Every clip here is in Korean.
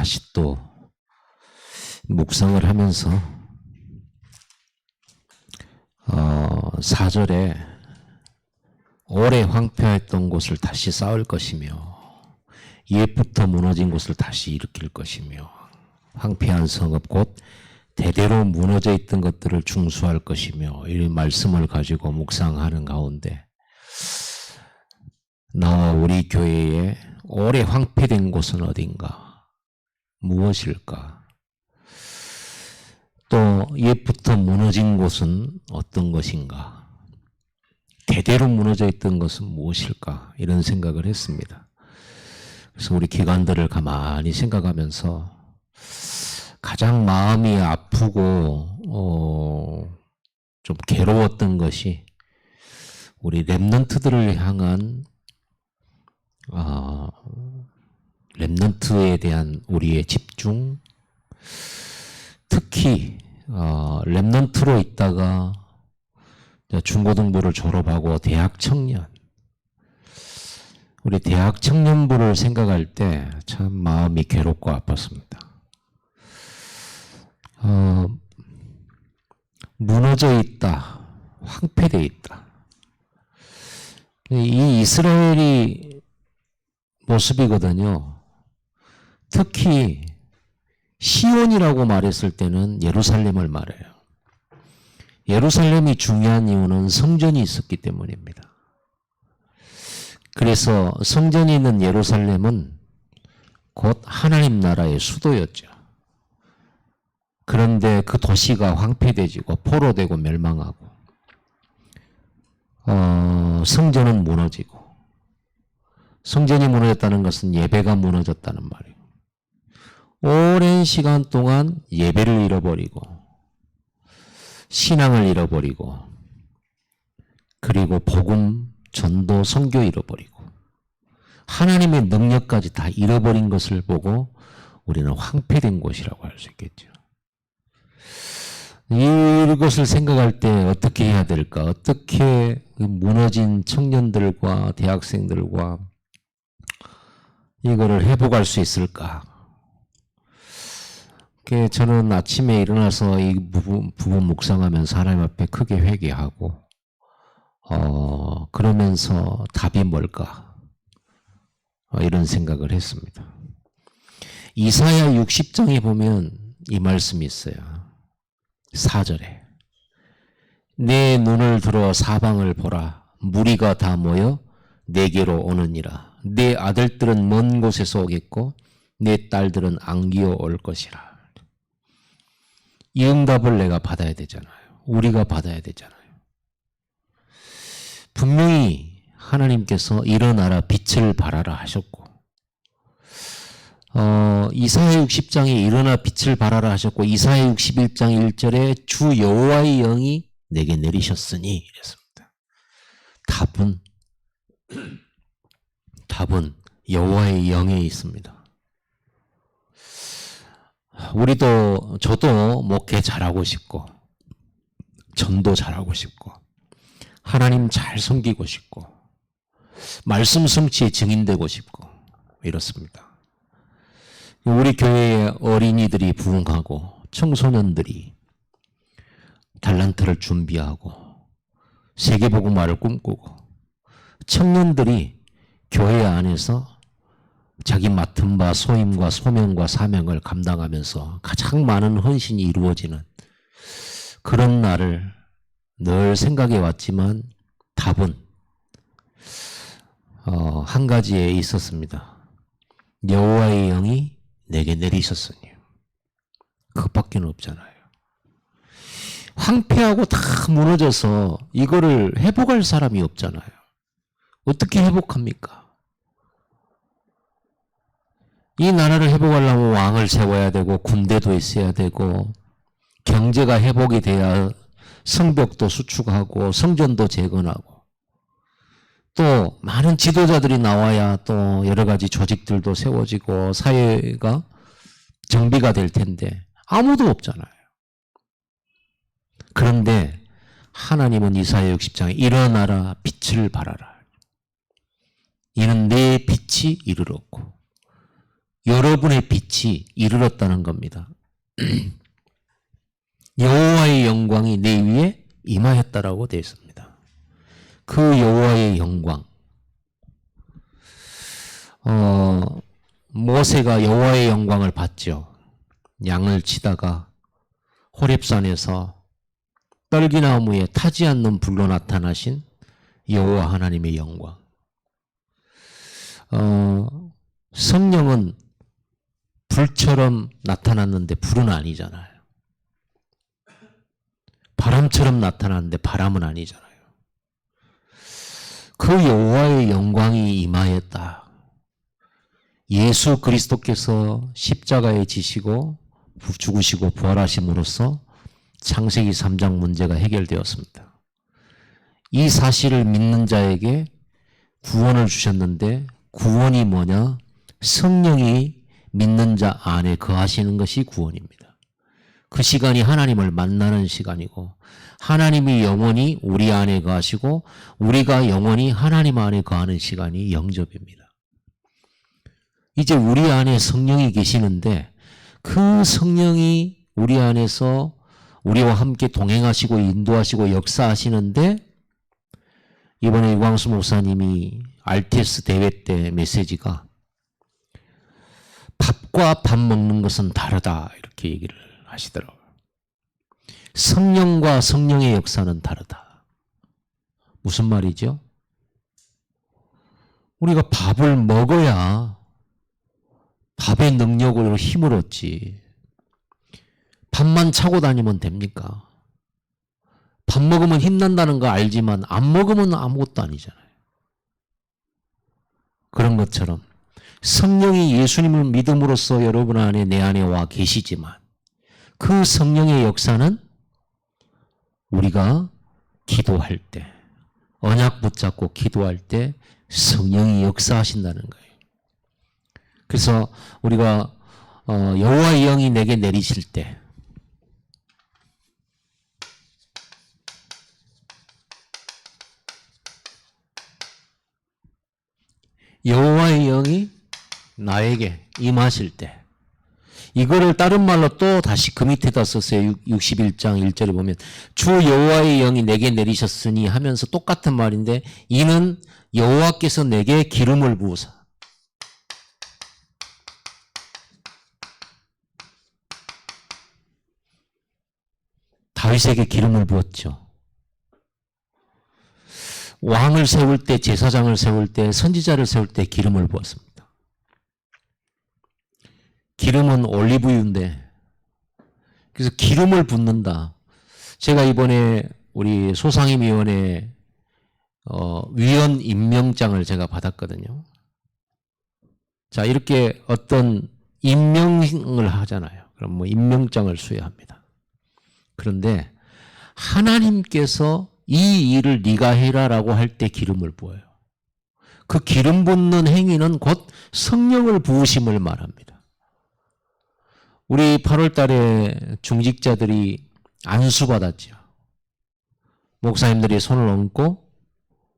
다시 또 묵상을 하면서 4절에 오래 황폐했던 곳을 다시 쌓을 것이며 옛부터 무너진 곳을 다시 일으킬 것이며 황폐한 성읍 곧 대대로 무너져 있던 것들을 중수할 것이며 이 말씀을 가지고 묵상하는 가운데 나와 우리 교회에 오래 황폐된 곳은 어딘가? 무엇일까? 또 옛부터 무너진 곳은 어떤 것인가? 대대로 무너져 있던 것은 무엇일까? 이런 생각을 했습니다. 그래서 우리 기관들을 가만히 생각하면서 가장 마음이 아프고 좀 괴로웠던 것이 우리 랩런트들을 향한 랩런트에 대한 우리의 집중, 특히 랩런트로 있다가 중고등부를 졸업하고 대학 청년, 우리 대학 청년부를 생각할 때 참 마음이 괴롭고 아팠습니다. 무너져 있다, 황폐되어 있다. 이 이스라엘이 모습이거든요. 특히 시온이라고 말했을 때는 예루살렘을 말해요. 예루살렘이 중요한 이유는 성전이 있었기 때문입니다. 그래서 성전이 있는 예루살렘은 곧 하나님 나라의 수도였죠. 그런데 그 도시가 황폐되지고 포로되고 멸망하고 성전은 무너지고, 성전이 무너졌다는 것은 예배가 무너졌다는 말이에요. 오랜 시간 동안 예배를 잃어버리고 신앙을 잃어버리고 그리고 복음, 전도, 선교 잃어버리고 하나님의 능력까지 다 잃어버린 것을 보고 우리는 황폐된 곳이라고 할 수 있겠죠. 이것을 생각할 때 어떻게 해야 될까? 어떻게 무너진 청년들과 대학생들과 이거를 회복할 수 있을까? 저는 아침에 일어나서 이 부분 묵상하면서 하나님 앞에 크게 회개하고 그러면서 답이 뭘까? 이런 생각을 했습니다. 이사야 60장에 보면 이 말씀이 있어요. 4절에 내 눈을 들어 사방을 보라. 무리가 다 모여 내게로 오느니라. 내 아들들은 먼 곳에서 오겠고 내 딸들은 안기어 올 것이라. 이 응답을 내가 받아야 되잖아요. 우리가 받아야 되잖아요. 분명히 하나님께서 일어나라 빛을 발하라 하셨고 이사야 60장에 일어나 빛을 발하라 하셨고 이사야 61장 1절에 주 여호와의 영이 내게 내리셨으니 이랬습니다. 답은 여호와의 영에 있습니다. 저도 목회 잘하고 싶고 전도 잘하고 싶고 하나님 잘 섬기고 싶고 말씀 성취에 증인되고 싶고 이렇습니다. 우리 교회의 어린이들이 부흥하고 청소년들이 달란트를 준비하고 세계복음화를 꿈꾸고 청년들이 교회 안에서 자기 맡은 바 소임과 소명과 사명을 감당하면서 가장 많은 헌신이 이루어지는 그런 날을 늘 생각해 왔지만 답은 한 가지에 있었습니다. 여호와의 영이 내게 내리셨으니. 그것밖에 없잖아요. 황폐하고 다 무너져서 이거를 회복할 사람이 없잖아요. 어떻게 회복합니까? 이 나라를 회복하려면 왕을 세워야 되고 군대도 있어야 되고 경제가 회복이 돼야 성벽도 수축하고 성전도 재건하고 또 많은 지도자들이 나와야 또 여러 가지 조직들도 세워지고 사회가 정비가 될 텐데 아무도 없잖아요. 그런데 하나님은 이사야 60장에 일어나라 빛을 발하라. 이는 내 빛이 이르렀고 여러분의 빛이 이르렀다는 겁니다. 여호와의 영광이 내 위에 임하였다라고 되어 있습니다. 그 여호와의 영광. 모세가 여호와의 영광을 봤죠. 양을 치다가 호렙산에서 떨기나무에 타지 않는 불로 나타나신 여호와 하나님의 영광. 성령은 불처럼 나타났는데 불은 아니잖아요. 바람처럼 나타났는데 바람은 아니잖아요. 그 여호와의 영광이 임하였다. 예수 그리스도께서 십자가에 지시고 죽으시고 부활하심으로써 창세기 3장 문제가 해결되었습니다. 이 사실을 믿는 자에게 구원을 주셨는데 구원이 뭐냐? 성령이 믿는 자 안에 거하시는 것이 구원입니다. 그 시간이 하나님을 만나는 시간이고 하나님이 영원히 우리 안에 거하시고 우리가 영원히 하나님 안에 거하는 시간이 영접입니다. 이제 우리 안에 성령이 계시는데 그 성령이 우리 안에서 우리와 함께 동행하시고 인도하시고 역사하시는데 이번에 유광수 목사님이 RTS 대회 때 메시지가 밥과 밥 먹는 것은 다르다 이렇게 얘기를 하시더라고요. 성령과 성령의 역사는 다르다. 무슨 말이죠? 우리가 밥을 먹어야 밥의 능력으로 힘을 얻지. 밥만 차고 다니면 됩니까? 밥 먹으면 힘난다는 거 알지만 안 먹으면 아무것도 아니잖아요. 그런 것처럼 성령이 예수님을 믿음으로써 여러분 안에 내 안에 와 계시지만 그 성령의 역사는 우리가 기도할 때 언약 붙잡고 기도할 때 성령이 역사하신다는 거예요. 그래서 우리가 여호와의 영이 내게 내리실 때 여호와의 영이 나에게 임하실 때 이거를 다른 말로 또 다시 그 밑에다 썼어요. 61장 1절에 보면 주 여호와의 영이 내게 내리셨으니 하면서 똑같은 말인데 이는 여호와께서 내게 기름을 부으사 다윗에게 기름을 부었죠. 왕을 세울 때, 제사장을 세울 때, 선지자를 세울 때 기름을 부었습니다. 기름은 올리브유인데 그래서 기름을 붓는다. 제가 이번에 우리 소상임위원회 위원 임명장을 제가 받았거든요. 자, 이렇게 어떤 임명을 하잖아요. 그럼 뭐 임명장을 수여합니다. 그런데 하나님께서 이 일을 네가 해라라고 할 때 기름을 부어요. 그 기름 붓는 행위는 곧 성령을 부으심을 말합니다. 우리 8월 달에 중직자들이 안수 받았죠. 목사님들이 손을 얹고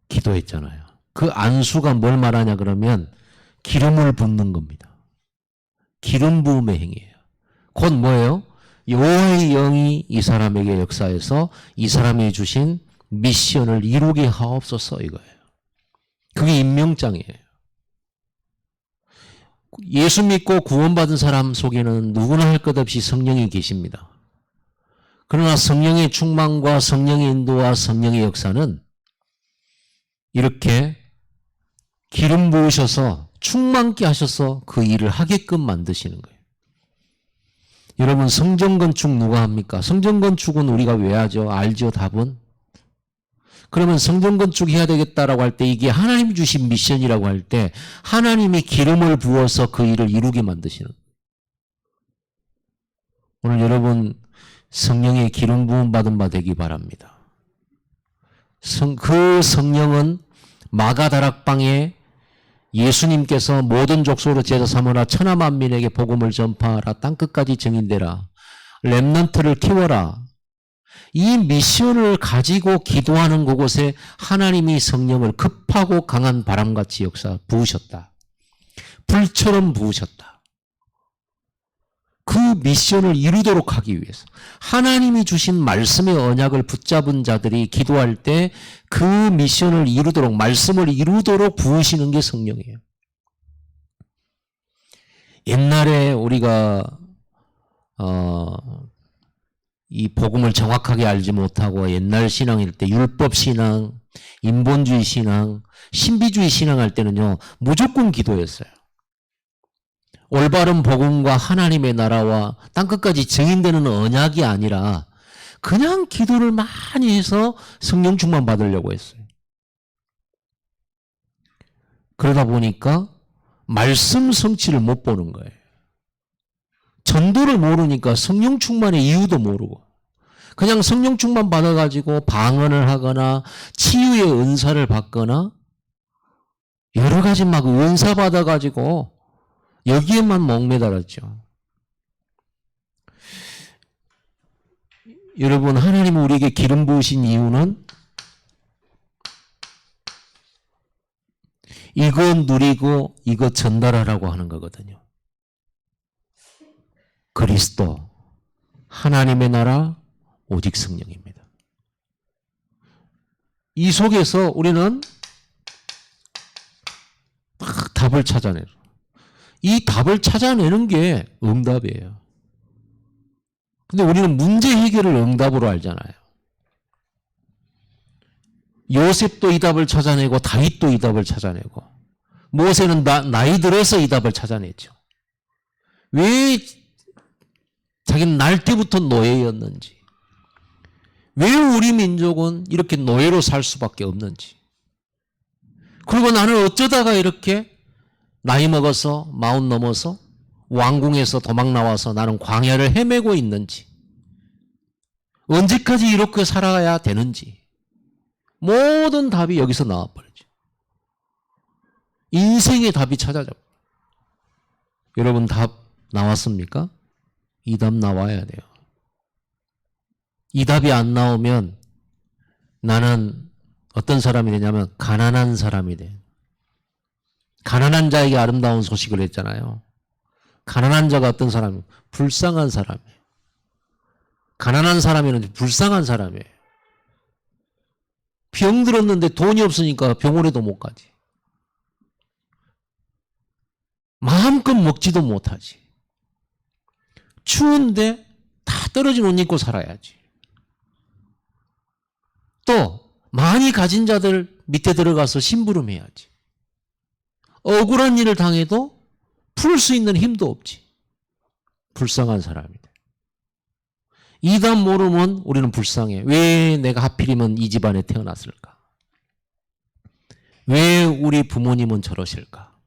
기도했잖아요. 그 안수가 뭘 말하냐 그러면 기름을 붓는 겁니다. 기름 부음의 행위예요. 곧 뭐예요? 여호와의 영이 이 사람에게 역사해서 이 사람이 주신 미션을 이루게 하옵소서 이거예요. 그게 임명장이에요. 예수 믿고 구원받은 사람 속에는 누구나 할 것 없이 성령이 계십니다. 그러나 성령의 충만과 성령의 인도와 성령의 역사는 이렇게 기름 부으셔서 충만케 하셔서 그 일을 하게끔 만드시는 거예요. 여러분 성전 건축 누가 합니까? 성전 건축은 우리가 왜 하죠? 알죠? 답은? 그러면 성전 건축해야 되겠다라고 할 때 이게 하나님이 주신 미션이라고 할 때 하나님이 기름을 부어서 그 일을 이루게 만드시는 거예요. 오늘 여러분 성령의 기름 부음 받은 바 되기 바랍니다. 그 성령은 마가다락방에 예수님께서 모든 족속으로 제자 삼으라 천하 만민에게 복음을 전파하라 땅끝까지 증인되라 렘넌트를 키워라 이 미션을 가지고 기도하는 그곳에 하나님이 성령을 급하고 강한 바람같이 역사 부으셨다. 불처럼 부으셨다. 미션을 이루도록 하기 위해서 하나님이 주신 말씀의 언약을 붙잡은 자들이 기도할 때 그 미션을 이루도록 말씀을 이루도록 부으시는 게 성령이에요. 옛날에 우리가 이 복음을 정확하게 알지 못하고 옛날 신앙일 때 율법 신앙, 인본주의 신앙, 신비주의 신앙 할 때는요 무조건 기도였어요. 올바른 복음과 하나님의 나라와 땅끝까지 증인되는 언약이 아니라 그냥 기도를 많이 해서 성령 충만 받으려고 했어요. 그러다 보니까 말씀 성취를 못 보는 거예요. 전도를 모르니까 성령 충만의 이유도 모르고 그냥 성령 충만 받아가지고 방언을 하거나 치유의 은사를 받거나 여러 가지 막 은사 받아가지고 여기에만 목매달았죠. 여러분, 하나님은 우리에게 기름 부으신 이유는 이거 누리고 이거 전달하라고 하는 거거든요. 그리스도, 하나님의 나라, 오직 성령입니다. 이 속에서 우리는 딱 답을 찾아내요. 이 답을 찾아내는 게 응답이에요. 근데 우리는 문제 해결을 응답으로 알잖아요. 요셉도 이 답을 찾아내고 다윗도 이 답을 찾아내고 모세는 나이 들어서 이 답을 찾아냈죠. 왜 자기는 날 때부터 노예였는지, 왜 우리 민족은 이렇게 노예로 살 수밖에 없는지, 그리고 나는 어쩌다가 이렇게 나이 먹어서 마흔 넘어서 왕궁에서 도망 나와서 나는 광야를 헤매고 있는지, 언제까지 이렇게 살아야 되는지 모든 답이 여기서 나와버리죠. 인생의 답이 찾아져. 여러분 답 나왔습니까? 이 답 나와야 돼요. 이 답이 안 나오면 나는 어떤 사람이 되냐면 가난한 사람이 돼. 가난한 자에게 아름다운 소식을 했잖아요. 가난한 자가 어떤 사람이에요? 불쌍한 사람이에요. 가난한 사람이면 불쌍한 사람이에요. 병 들었는데 돈이 없으니까 병원에도 못 가지. 마음껏 먹지도 못하지. 추운데 다 떨어진 옷 입고 살아야지. 또 많이 가진 자들 밑에 들어가서 심부름해야지. 억울한 일을 당해도 풀 수 있는 힘도 없지. 불쌍한 사람이다. 이 답 모르면 우리는 불쌍해. 왜 내가 하필이면 이 집안에 태어났을까? 왜 우리 부모님은 저러실까?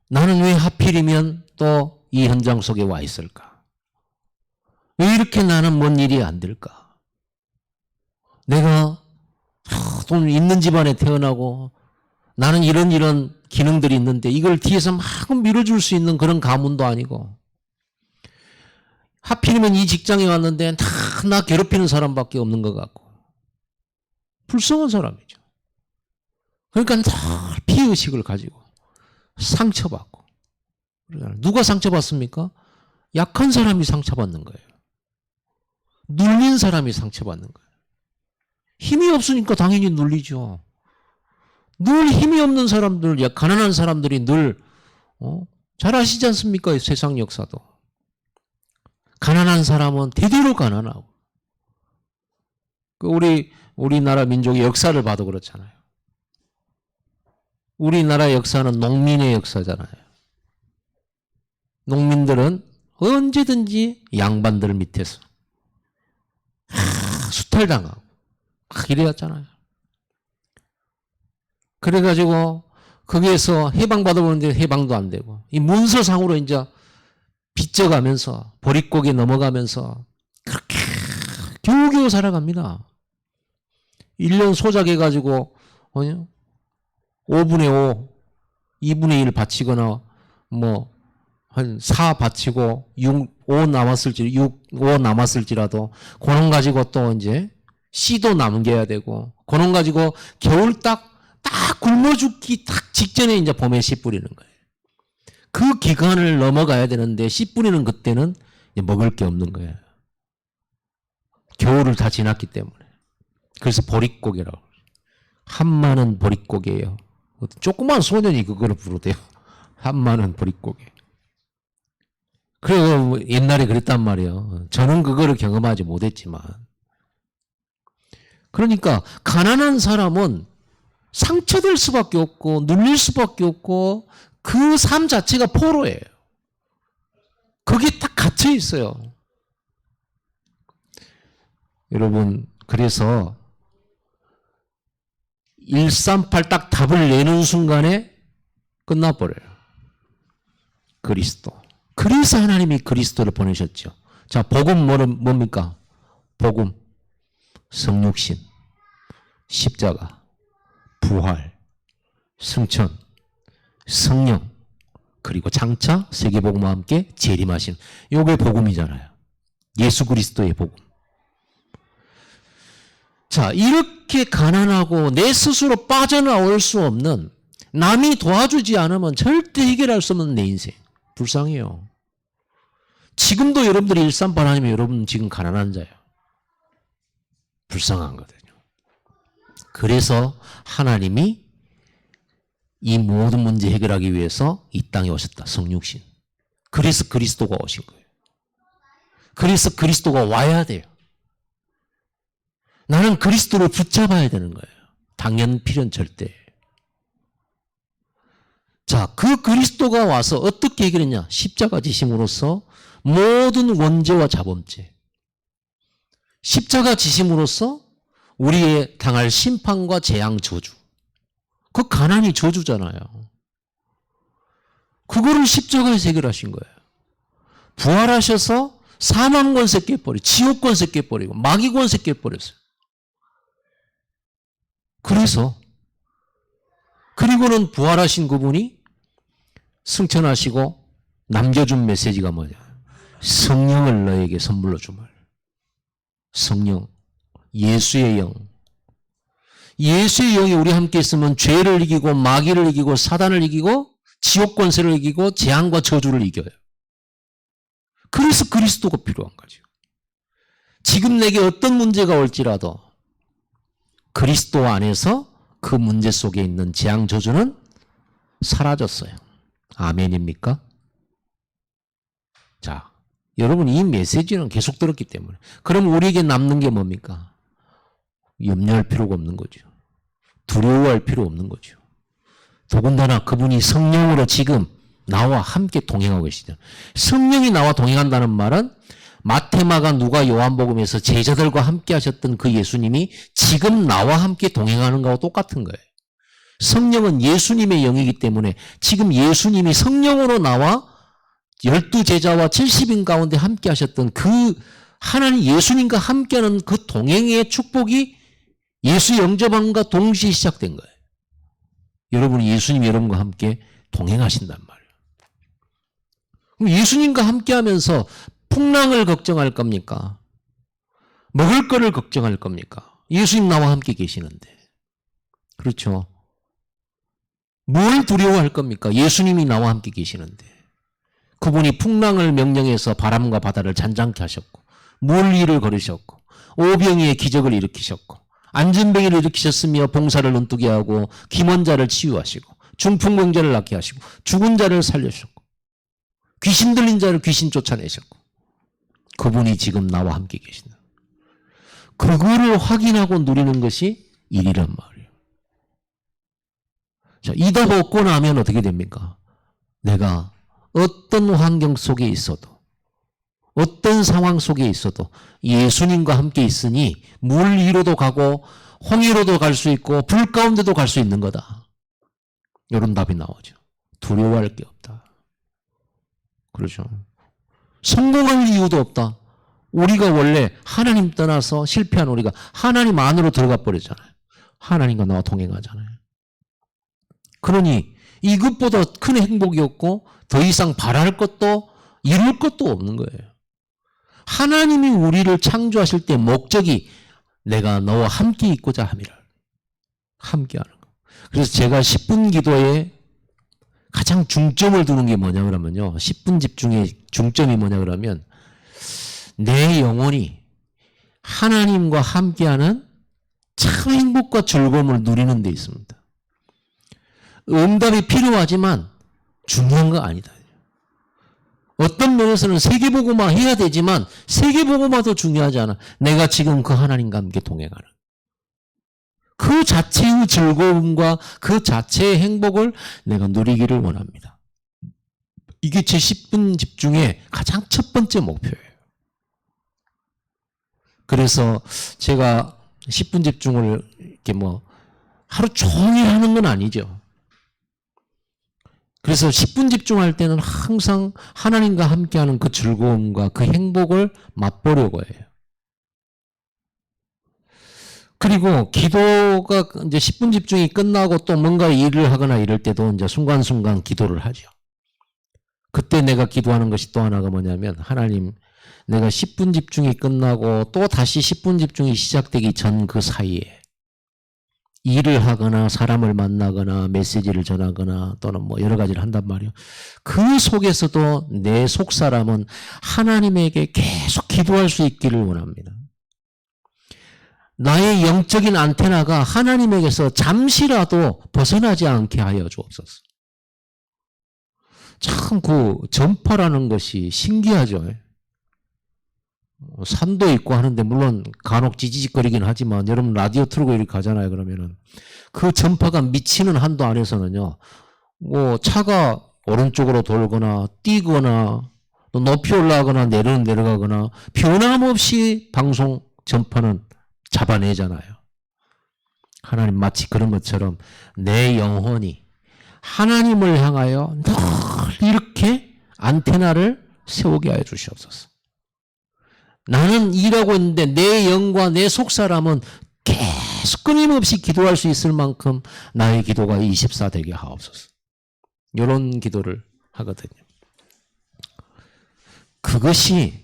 나는 왜 하필이면 또 이 현장 속에 와 있을까? 왜 이렇게 나는 뭔 일이 안 될까? 내가 돈 있는 집안에 태어나고 나는 이런 기능들이 있는데 이걸 뒤에서 막 밀어줄 수 있는 그런 가문도 아니고 하필이면 이 직장에 왔는데 다 나 괴롭히는 사람밖에 없는 것 같고 불쌍한 사람이죠. 그러니까 늘 피의식을 가지고 상처받고. 누가 상처받습니까? 약한 사람이 상처받는 거예요. 눌린 사람이 상처받는 거예요. 힘이 없으니까 당연히 눌리죠. 늘 힘이 없는 사람들, 가난한 사람들이 늘 잘 아시지 않습니까? 세상 역사도. 가난한 사람은 대대로 가난하고. 우리나라 민족의 역사를 봐도 그렇잖아요. 우리나라 역사는 농민의 역사잖아요. 농민들은 언제든지 양반들 밑에서 수탈당하고 막 이래왔잖아요. 그래가지고 거기에서 해방받아보는데 해방도 안 되고 이 문서상으로 이제 빚져가면서 보릿고개 넘어가면서 그렇게 겨우겨우 살아갑니다. 1년 소작해가지고 5분의 5, 2분의 1 바치거나 뭐 한 4 바치고 5 남았을지라도 그놈 가지고 또 이제 씨도 남겨야 되고 그놈 가지고 겨울 딱 굶어 죽기 딱 직전에 이제 봄에 씨 뿌리는 거예요. 그 기간을 넘어가야 되는데 씨 뿌리는 그때는 먹을 게 없는 거예요. 겨울을 다 지났기 때문에. 그래서 보릿고개라고. 한마는 보릿고개예요. 조그만 소년이 그거를 부르대요. 한마는 보릿고개. 그래서 옛날에 그랬단 말이에요. 저는 그거를 경험하지 못했지만. 그러니까 가난한 사람은 상처될 수밖에 없고 눌릴 수밖에 없고 그 삶 자체가 포로예요. 거기에 딱 갇혀 있어요. 여러분, 그래서 138 딱 답을 내는 순간에 끝나버려요. 그리스도. 그래서 하나님이 그리스도를 보내셨죠. 자, 복음 뭡니까? 복음, 성육신, 십자가, 부활, 승천, 성령, 그리고 장차 세계복음과 함께 재림하신, 요게 복음이잖아요. 예수 그리스도의 복음. 자, 이렇게 가난하고 내 스스로 빠져나올 수 없는, 남이 도와주지 않으면 절대 해결할 수 없는 내 인생. 불쌍해요. 지금도 여러분들이 138 아니면 여러분 지금 가난한 자예요. 불쌍한 거거든요. 그래서 하나님이 이 모든 문제 해결하기 위해서 이 땅에 오셨다. 성육신. 그래서 그리스도가 오신 거예요. 그래서 그리스도가 와야 돼요. 나는 그리스도를 붙잡아야 되는 거예요. 당연 필연 절대. 자, 그 그리스도가 와서 어떻게 해결했냐? 십자가 지심으로써 모든 원죄와 자범죄. 십자가 지심으로써 우리의 당할 심판과 재앙 저주. 그 가난이 저주잖아요. 그거를 십자가에서 해결하신 거예요. 부활하셔서 사망 권세 깨버리고 지옥 권세 깨버리고 마귀 권세 깨버렸어요. 그래서 그리고는 부활하신 그분이 승천하시고 남겨준 메시지가 뭐냐? 성령을 너에게 선물로 주말. 성령, 예수의 영. 예수의 영이 우리 함께 있으면 죄를 이기고 마귀를 이기고 사단을 이기고 지옥 권세를 이기고 재앙과 저주를 이겨요. 그래서 그리스도가 필요한 거죠. 지금 내게 어떤 문제가 올지라도 그리스도 안에서 그 문제 속에 있는 재앙 저주는 사라졌어요. 아멘입니까? 자, 여러분 이 메시지는 계속 들었기 때문에. 그럼 우리에게 남는 게 뭡니까? 염려할 필요가 없는 거죠. 두려워할 필요 없는 거죠. 더군다나 그분이 성령으로 지금 나와 함께 동행하고 계시죠. 성령이 나와 동행한다는 말은 마태, 마가, 누가, 요한복음에서 제자들과 함께 하셨던 그 예수님이 지금 나와 함께 동행하는 거하고 똑같은 거예요. 성령은 예수님의 영이기 때문에 지금 예수님이 성령으로 나와 12제자와 70인 가운데 함께 하셨던 그 하나님 예수님과 함께하는 그 동행의 축복이 예수 영접함과 동시에 시작된 거예요. 여러분이 예수님이 여러분과 함께 동행하신단 말이에요. 그럼 예수님과 함께 하면서 풍랑을 걱정할 겁니까? 먹을 거를 걱정할 겁니까? 예수님 나와 함께 계시는데. 그렇죠. 뭘 두려워할 겁니까? 예수님이 나와 함께 계시는데. 그분이 풍랑을 명령해서 바람과 바다를 잔잔케 하셨고 물위를 걸으셨고 오병이의 기적을 일으키셨고 안진뱅이를 일으키셨으며 봉사를 눈뜨게 하고 기먼자를 치유하시고 중풍병자를 낫게 하시고 죽은 자를 살려주셨고 귀신 들린 자를 귀신 쫓아내셨고 그분이 지금 나와 함께 계신다. 그거를 확인하고 누리는 것이 일이란 말이에요. 자, 이 답 얻고 나면 어떻게 됩니까? 내가 어떤 환경 속에 있어도 어떤 상황 속에 있어도 예수님과 함께 있으니 물 위로도 가고 홍해로도 갈 수 있고 불 가운데도 갈 수 있는 거다. 이런 답이 나오죠. 두려워할 게 없다. 그렇죠. 성공할 이유도 없다. 우리가 원래 하나님 떠나서 실패한 우리가 하나님 안으로 들어가 버렸잖아요. 하나님과 나와 동행하잖아요. 그러니 이것보다 큰 행복이 없고 더 이상 바랄 것도 이룰 것도 없는 거예요. 하나님이 우리를 창조하실 때 목적이 내가 너와 함께 있고자 함이라. 함께하는 거. 그래서 제가 10분 기도에 가장 중점을 두는 게 뭐냐 그러면요. 10분 집중의 중점이 뭐냐 그러면 내 영혼이 하나님과 함께하는 참 행복과 즐거움을 누리는 데 있습니다. 응답이 필요하지만 중요한 거 아니다. 어떤 면에서는 세계복음화 해야 되지만 세계복음화도 중요하지 않아. 내가 지금 그 하나님과 함께 동행하는 그 자체의 즐거움과 그 자체의 행복을 내가 누리기를 원합니다. 이게 제 10분 집중의 가장 첫 번째 목표예요. 그래서 제가 10분 집중을 이렇게 하루 종일 하는 건 아니죠. 그래서 10분 집중할 때는 항상 하나님과 함께하는 그 즐거움과 그 행복을 맛보려고 해요. 그리고 기도가 이제 10분 집중이 끝나고 또 뭔가 일을 하거나 이럴 때도 이제 순간순간 기도를 하죠. 그때 내가 기도하는 것이 또 하나가 뭐냐면 하나님, 내가 10분 집중이 끝나고 또 다시 10분 집중이 시작되기 전 그 사이에 일을 하거나 사람을 만나거나 메시지를 전하거나 또는 여러 가지를 한단 말이에요. 그 속에서도 내 속사람은 하나님에게 계속 기도할 수 있기를 원합니다. 나의 영적인 안테나가 하나님에게서 잠시라도 벗어나지 않게 하여 주옵소서. 참 그 전파라는 것이 신기하죠. 산도 있고 하는데 물론 간혹 지지직거리긴 하지만 여러분 라디오 틀고 이렇게 가잖아요. 그러면은 그 전파가 미치는 한도 안에서는요. 차가 오른쪽으로 돌거나 뛰거나 또 높이 올라가거나 내려가거나 변함없이 방송 전파는 잡아내잖아요. 하나님 마치 그런 것처럼 내 영혼이 하나님을 향하여 늘 이렇게 안테나를 세우게 하여 주시옵소서. 나는 일하고 있는데 내 영과 내 속사람은 계속 끊임없이 기도할 수 있을 만큼 나의 기도가 24 되게 하옵소서. 이런 기도를 하거든요. 그것이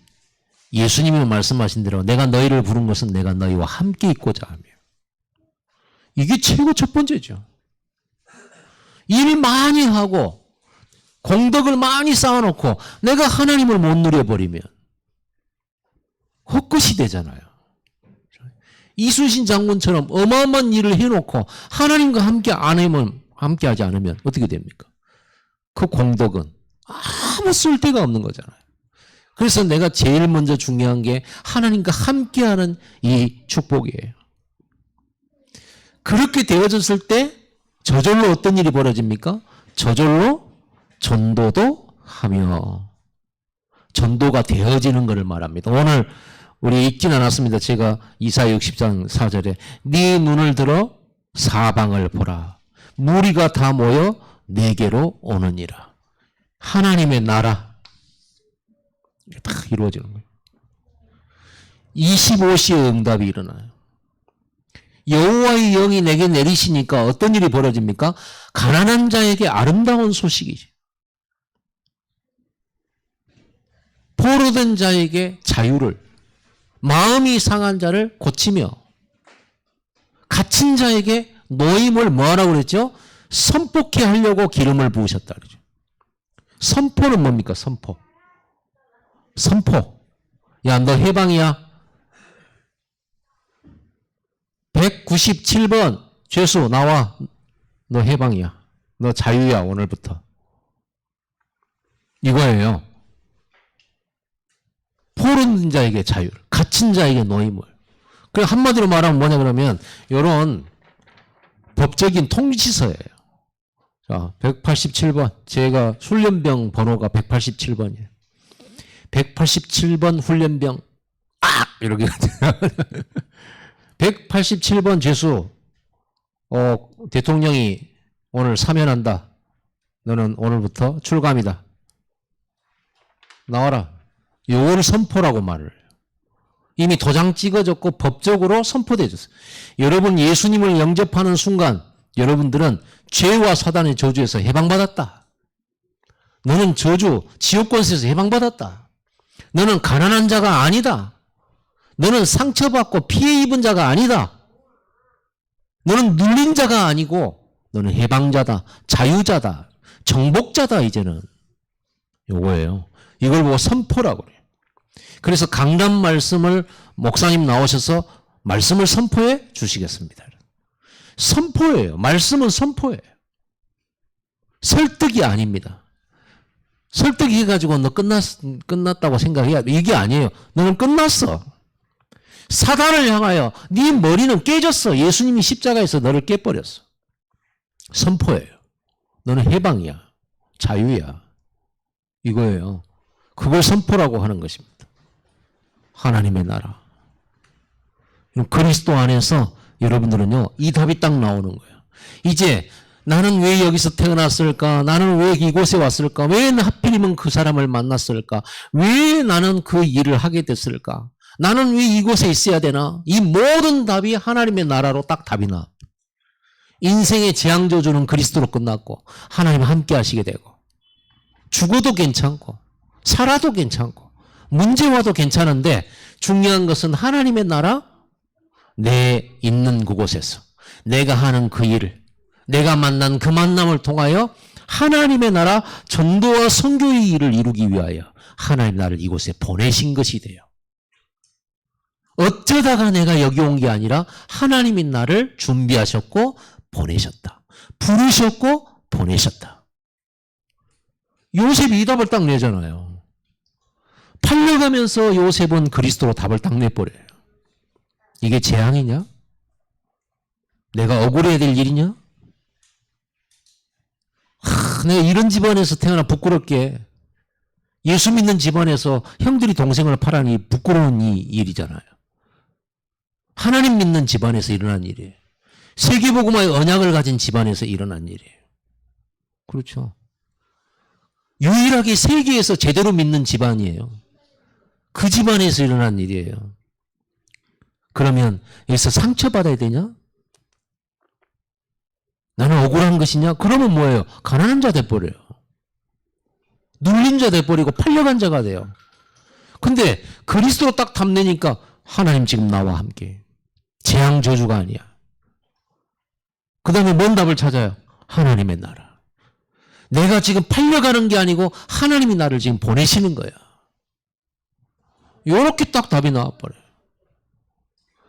예수님이 말씀하신 대로 내가 너희를 부른 것은 내가 너희와 함께 있고자 하며, 이게 최고 첫 번째죠. 일 많이 하고 공덕을 많이 쌓아놓고 내가 하나님을 못 누려버리면 헛것이 되잖아요. 이순신 장군처럼 어마어마한 일을 해놓고 하나님과 함께하지 않으면 어떻게 됩니까? 그 공덕은 아무 쓸데가 없는 거잖아요. 그래서 내가 제일 먼저 중요한 게 하나님과 함께하는 이 축복이에요. 그렇게 되어졌을 때 저절로 어떤 일이 벌어집니까? 저절로 전도도 하며 전도가 되어지는 것을 말합니다. 오늘 우리 읽진 않았습니다. 제가 이사야 60장 4절에 네 눈을 들어 사방을 보라. 무리가 다 모여 내게로 오느니라. 하나님의 나라 다 이루어지는 거예요. 25시의 응답이 일어나요. 여호와의 영이 내게 내리시니까 어떤 일이 벌어집니까? 가난한 자에게 아름다운 소식이죠. 포로된 자에게 자유를, 마음이 상한 자를 고치며, 갇힌 자에게 노임을 뭐하라고 그랬죠? 선포케 하려고 기름을 부으셨다 그러죠. 선포는 뭡니까? 선포. 야, 너 해방이야. 197번 죄수 나와. 너 해방이야. 너 자유야 오늘부터. 이거예요. 포로된 자에게 자유를, 갇힌 자에게 노임을. 그 한마디로 말하면 뭐냐 그러면 이런 법적인 통지서예요. 자, 187번. 제가 훈련병 번호가 187번이에요. 187번 훈련병 이렇게 187번 죄수 대통령이 오늘 사면한다. 너는 오늘부터 출감이다. 나와라. 요걸 선포라고 말을 해요. 이미 도장 찍어졌고 법적으로 선포되어졌어요. 여러분 예수님을 영접하는 순간 여러분들은 죄와 사단의 저주에서 해방받았다. 너는 저주, 지옥권세에서 해방받았다. 너는 가난한 자가 아니다. 너는 상처받고 피해 입은 자가 아니다. 너는 눌린 자가 아니고 너는 해방자다. 자유자다. 정복자다 이제는. 요거예요. 이걸 보고 선포라고 그래요. 그래서 강단 말씀을 목사님 나오셔서 말씀을 선포해 주시겠습니다. 선포예요. 말씀은 선포예요. 설득이 아닙니다. 설득해가지고 너 끝났다고 생각해야 돼. 이게 아니에요. 너는 끝났어. 사단을 향하여 네 머리는 깨졌어. 예수님이 십자가에서 너를 깨버렸어. 선포예요. 너는 해방이야. 자유야. 이거예요. 그걸 선포라고 하는 것입니다. 하나님의 나라. 그리스도 안에서 여러분들은요, 이 답이 딱 나오는 거예요. 이제 나는 왜 여기서 태어났을까? 나는 왜 이곳에 왔을까? 왜 하필이면 그 사람을 만났을까? 왜 나는 그 일을 하게 됐을까? 나는 왜 이곳에 있어야 되나? 이 모든 답이 하나님의 나라로 딱 답이 나. 인생의 재앙저주는 그리스도로 끝났고 하나님 함께 하시게 되고 죽어도 괜찮고 살아도 괜찮고 문제 와도 괜찮은데 중요한 것은 하나님의 나라, 내 있는 그곳에서 내가 하는 그 일을, 내가 만난 그 만남을 통하여 하나님의 나라 전도와 선교의 일을 이루기 위하여 하나님 나를 이곳에 보내신 것이 돼요. 어쩌다가 내가 여기 온 게 아니라 하나님이 나를 준비하셨고 보내셨다. 부르셨고 보내셨다. 요셉이 이 답을 딱 내잖아요. 팔려가면서 요셉은 그리스도로 답을 딱 내버려요. 이게 재앙이냐? 내가 억울해야 될 일이냐? 내가 이런 집안에서 태어나 부끄럽게 예수 믿는 집안에서 형들이 동생을 팔아니 부끄러운 일이잖아요. 하나님 믿는 집안에서 일어난 일이에요. 세계복음화의 언약을 가진 집안에서 일어난 일이에요. 그렇죠. 유일하게 세계에서 제대로 믿는 집안이에요. 그 집안에서 일어난 일이에요. 그러면 여기서 상처받아야 되냐? 나는 억울한 것이냐? 그러면 뭐예요? 가난한 자 돼버려요. 눌린 자 돼버리고 팔려간 자가 돼요. 근데 그리스도로 딱 답내니까 하나님 지금 나와 함께. 재앙 저주가 아니야. 그 다음에 뭔 답을 찾아요? 하나님의 나라. 내가 지금 팔려가는 게 아니고 하나님이 나를 지금 보내시는 거야. 요렇게 딱 답이 나와버려요.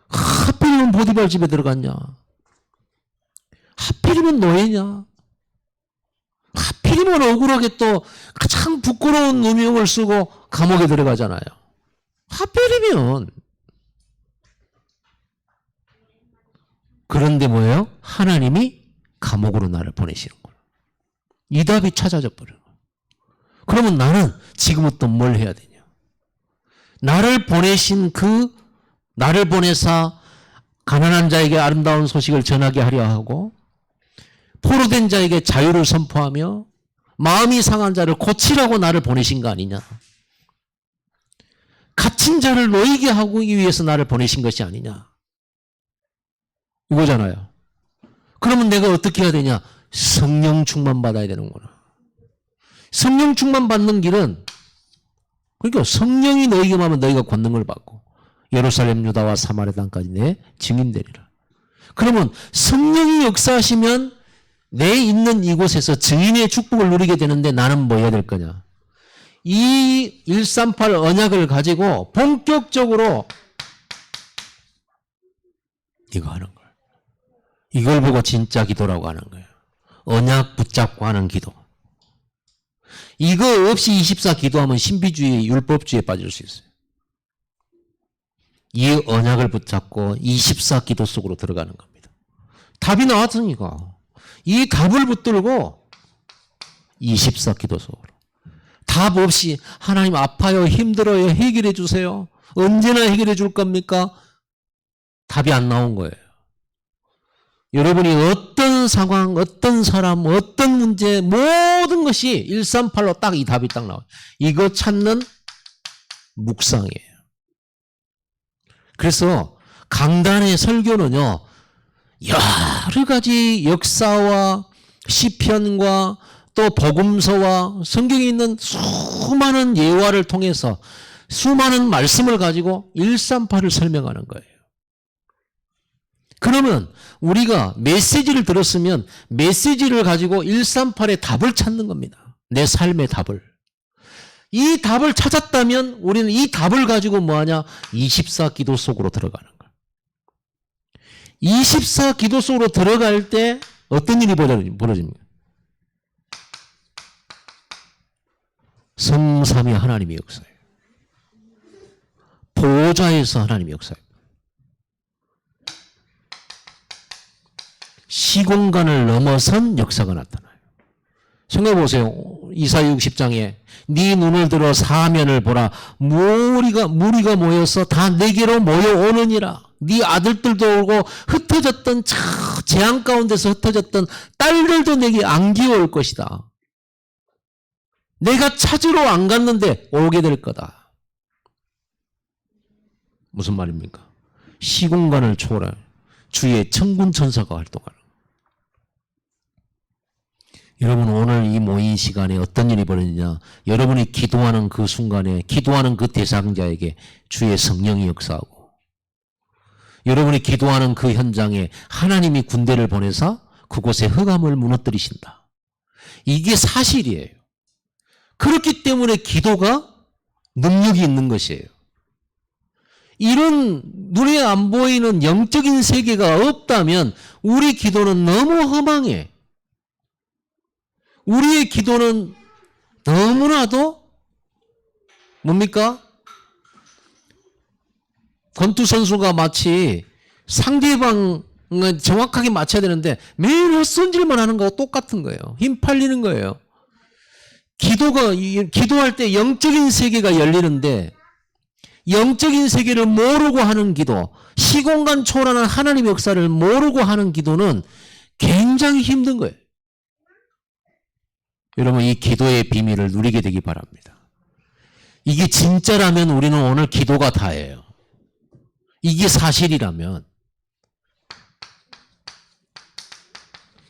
하필이면 보디발 집에 들어갔냐? 하필이면 노예냐? 하필이면 억울하게 또 가장 부끄러운 누명을 쓰고 감옥에 들어가잖아요. 하필이면. 그런데 뭐예요? 하나님이 감옥으로 나를 보내시는 거예요. 이 답이 찾아져 버려요. 그러면 나는 지금부터 뭘 해야 되냐? 나를 보내신 나를 보내사 가난한 자에게 아름다운 소식을 전하게 하려 하고 포로된 자에게 자유를 선포하며 마음이 상한 자를 고치라고 나를 보내신 거 아니냐? 갇힌 자를 놓이게 하기 위해서 나를 보내신 것이 아니냐? 이거잖아요. 그러면 내가 어떻게 해야 되냐? 성령 충만 받아야 되는구나. 성령 충만 받는 길은 그러니까 성령이 너희에게 하면 너희가 권능을 받고 예루살렘 유다와 사마리아 땅까지 내 증인 되리라. 그러면 성령이 역사하시면 내 있는 이곳에서 증인의 축복을 누리게 되는데 나는 뭐 해야 될 거냐? 이 138 언약을 가지고 본격적으로 이거 하는 거예요. 이걸 보고 진짜 기도라고 하는 거예요. 언약 붙잡고 하는 기도. 이거 없이 24 기도하면 신비주의, 율법주의에 빠질 수 있어요. 이 언약을 붙잡고 24 기도 속으로 들어가는 겁니다. 답이 나왔으니까 이 답을 붙들고 24 기도 속으로. 답 없이 하나님 아파요, 힘들어요, 해결해 주세요. 언제나 해결해 줄 겁니까? 답이 안 나온 거예요. 여러분이 어떤 상황, 어떤 사람, 어떤 문제, 모든 것이 138로 딱 이 답이 딱 나와요. 이거 찾는 묵상이에요. 그래서 강단의 설교는요, 여러 가지 역사와 시편과 또 복음서와 성경에 있는 수많은 예화를 통해서 수많은 말씀을 가지고 138을 설명하는 거예요. 그러면 우리가 메시지를 들었으면 메시지를 가지고 138의 답을 찾는 겁니다. 내 삶의 답을. 이 답을 찾았다면 우리는 이 답을 가지고 뭐하냐? 24 기도 속으로 들어가는 거야. 24 기도 속으로 들어갈 때 어떤 일이 벌어집니까? 성삼위 하나님의 역사예요. 보좌에서 하나님의 역사예요. 시공간을 넘어선 역사가 나타나요. 생각해 보세요. 이사야 60장에 네 눈을 들어 사면을 보라. 무리가 모여서 다 내게로 모여오느니라. 네 아들들도 오고 흩어졌던 재앙 가운데서 흩어졌던 딸들도 내게 안기올 것이다. 내가 찾으러 안 갔는데 오게 될 거다. 무슨 말입니까? 시공간을 초월해 주의 천군 천사가 활동하는. 여러분 오늘 이 모인 시간에 어떤 일이 벌어지냐? 여러분이 기도하는 그 순간에 기도하는 그 대상자에게 주의 성령이 역사하고 여러분이 기도하는 그 현장에 하나님이 군대를 보내서 그곳에 흑암을 무너뜨리신다. 이게 사실이에요. 그렇기 때문에 기도가 능력이 있는 것이에요. 이런 눈에 안 보이는 영적인 세계가 없다면 우리 기도는 너무 허망해. 우리의 기도는 너무나도 뭡니까? 권투 선수가 마치 상대방을 정확하게 맞춰야 되는데 매일 헛손질만 하는 거하고 똑같은 거예요. 힘 팔리는 거예요. 기도할 때 영적인 세계가 열리는데 영적인 세계를 모르고 하는 기도, 시공간 초월하는 하나님의 역사를 모르고 하는 기도는 굉장히 힘든 거예요. 여러분 이 기도의 비밀을 누리게 되기 바랍니다. 이게 진짜라면 우리는 오늘 기도가 다예요. 이게 사실이라면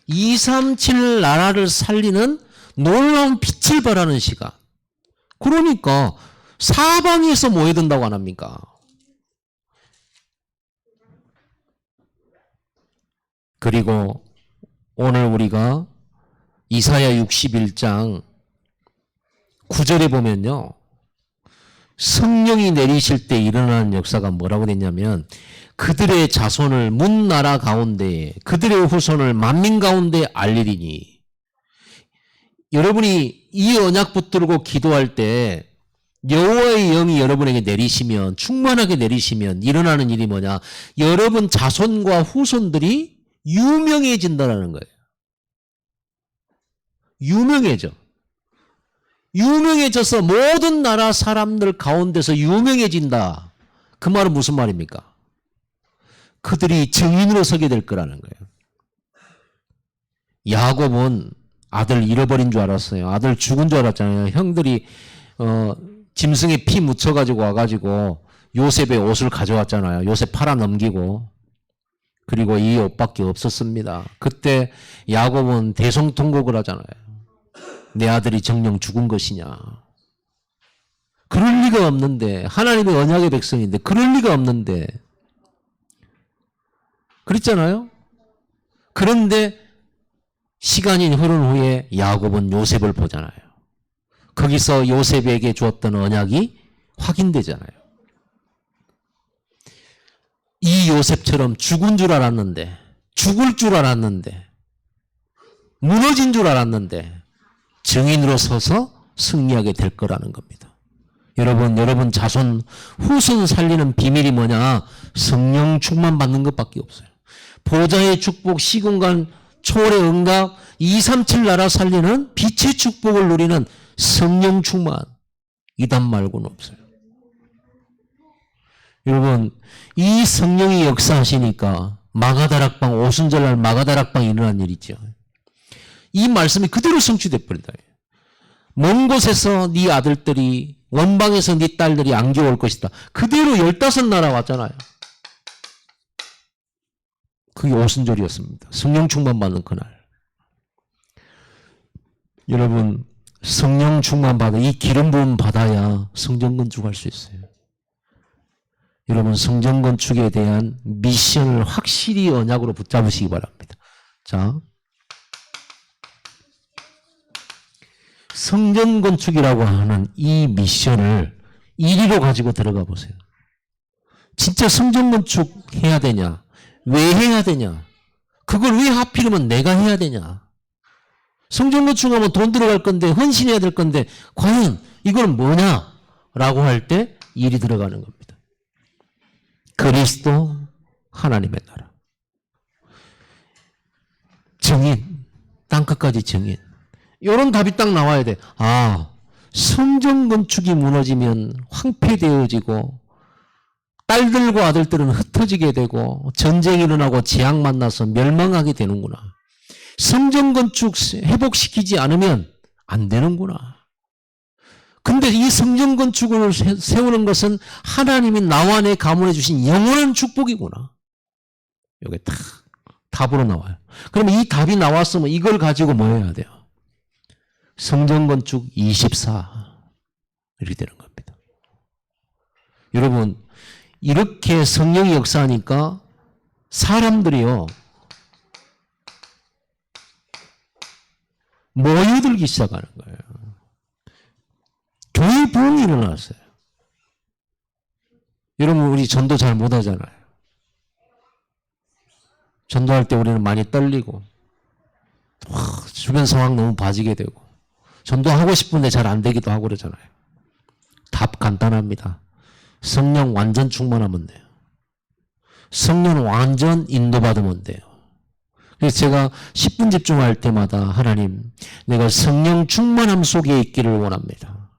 237 나라를 살리는 놀라운 빛을 발하는 시간. 그러니까 사방에서 모여든다고 안 합니까? 그리고 오늘 우리가 이사야 61장 9절에 보면요. 성령이 내리실 때 일어나는 역사가 뭐라고 됐냐면 그들의 자손을 문 나라 가운데 그들의 후손을 만민 가운데 알리리니. 여러분이 이 언약 붙들고 기도할 때 여호와의 영이 여러분에게 내리시면 충만하게 내리시면 일어나는 일이 뭐냐? 여러분 자손과 후손들이 유명해진다는 거예요. 유명해져서 모든 나라 사람들 가운데서 유명해진다. 그 말은 무슨 말입니까? 그들이 증인으로 서게 될 거라는 거예요. 야곱은 아들 잃어버린 줄 알았어요. 아들 죽은 줄 알았잖아요. 형들이 짐승에 피 묻혀가지고 와가지고 요셉의 옷을 가져왔잖아요. 요셉 팔아 넘기고. 그리고 이 옷밖에 없었습니다. 그때 야곱은 대성통곡을 하잖아요. 내 아들이 정녕 죽은 것이냐. 그럴 리가 없는데 하나님의 언약의 백성인데 그럴 리가 없는데 그랬잖아요. 그런데 시간이 흐른 후에 야곱은 요셉을 보잖아요. 거기서 요셉에게 주었던 언약이 확인되잖아요. 이 요셉처럼 죽은 줄 알았는데 죽을 줄 알았는데 무너진 줄 알았는데 증인으로 서서 승리하게 될 거라는 겁니다. 여러분 자손 후손 살리는 비밀이 뭐냐? 성령 충만 받는 것밖에 없어요. 보좌의 축복, 시공간 초월의 응답, 237 나라 살리는 빛의 축복을 누리는 성령 충만. 이단 말고는 없어요. 여러분 이 성령이 역사하시니까 마가다락방 오순절날 마가다락방이 일어난 일이죠. 이 말씀이 그대로 성취돼 버린다. 먼 곳에서 네 아들들이 원방에서 네 딸들이 안겨올 것이다. 그대로 15나라 왔잖아요. 그게 오순절이었습니다. 성령 충만 받는 그날. 여러분 성령 충만 받아 이 기름 부음 받아야 성전 건축할 수 있어요. 여러분 성전 건축에 대한 미션을 확실히 언약으로 붙잡으시기 바랍니다. 자, 성전 건축이라고 하는 이 미션을 1위로 가지고 들어가 보세요. 진짜 성전 건축 해야 되냐? 왜 해야 되냐? 그걸 왜 하필이면 내가 해야 되냐? 성전 건축하면 돈 들어갈 건데 헌신해야 될 건데 과연 이건 뭐냐? 라고 할 때 1이 들어가는 겁니다. 그리스도 하나님의 나라. 정인, 땅끝까지 정인. 이런 답이 딱 나와야 돼. 아, 성전 건축이 무너지면 황폐되어지고 딸들과 아들들은 흩어지게 되고 전쟁이 일어나고 재앙 만나서 멸망하게 되는구나. 성전 건축 회복시키지 않으면 안 되는구나. 근데 이 성전 건축을 세우는 것은 하나님이 나와 내 가문에 주신 영원한 축복이구나. 이게 딱 답으로 나와요. 그러면 이 답이 나왔으면 이걸 가지고 뭐 해야 돼요? 성전 건축 24 이렇게 되는 겁니다. 여러분 이렇게 성령이 역사하니까 사람들이요 모여들기 시작하는 거예요. 교회 부흥이 일어났어요. 여러분 우리 전도 잘 못하잖아요. 전도할 때 우리는 많이 떨리고 주변 상황 너무 봐지게 되고 전도하고 싶은데 잘 안 되기도 하고 그러잖아요. 답 간단합니다. 성령 완전 충만하면 돼요. 성령 완전 인도받으면 돼요. 그래서 제가 10분 집중할 때마다 하나님 내가 성령 충만함 속에 있기를 원합니다.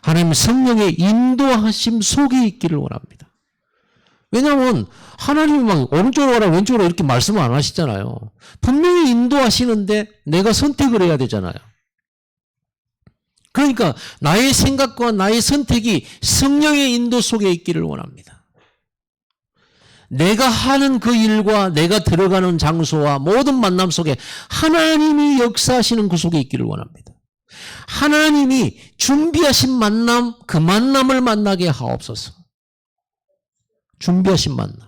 하나님 성령의 인도하심 속에 있기를 원합니다. 왜냐하면 하나님이 막 오른쪽으로 가라 왼쪽으로 이렇게 말씀을 안 하시잖아요. 분명히 인도하시는데 내가 선택을 해야 되잖아요. 그러니까 나의 생각과 나의 선택이 성령의 인도 속에 있기를 원합니다. 내가 하는 그 일과 내가 들어가는 장소와 모든 만남 속에 하나님이 역사하시는 그 속에 있기를 원합니다. 하나님이 준비하신 만남, 그 만남을 만나게 하옵소서. 준비하신 만남.